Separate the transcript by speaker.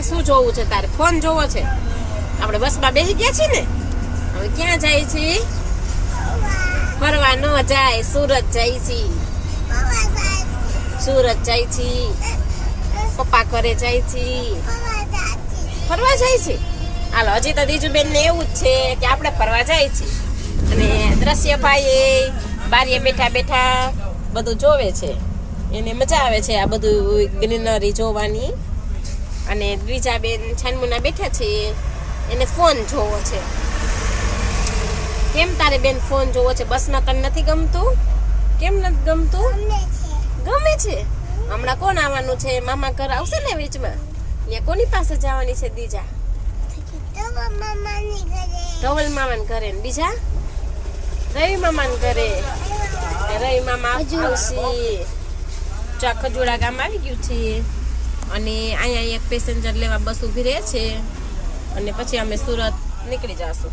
Speaker 1: શું જોવું છે તારે? ફોન જોવો છે? આપણે બસમાં બેસી ગયા છીએ ને, હવે ક્યાં જાય છે? ફરવા ન જાય, સુરત જાય છે. સુરત જાય છે, પપ્પા ઘરે જાય છે, ફરવા જાય છે. હાલો, હજી તો દીજુબેન ને એવું જ છે કે આપણે ફરવા જાય છે. અને દ્રશ્યભાઈ બારીએ બેઠા બેઠા બધું જોવે છે, એને મજા આવે છે આ બધું ગ્રીનરી જોવાની. અને દ્વિજાબેન છાનમુના બેઠા છે, એને ફોન જોવો છે. કેમ તારે બેન ફોન જોવો છે? બસમાં તને નથી ગમતું? કેમ નથી ગમતું? ગમે છે. હમણાં કોણ આવવાનું છે? મામા ઘર આવશે ને વીચમાં, ત્યાં કોની પાસે જવાની છે દીજા? ધવલ મામાને ઘરે. બીજા રવિ મામાને ઘરે. રવિ મામા આવશે. ખજોડા ગામ આવી ગયું છે અને અહીંયા એક પેસેન્જર લેવા બસ ઊભી રહે છે અને પછી અમે સુરત નીકળી જશું.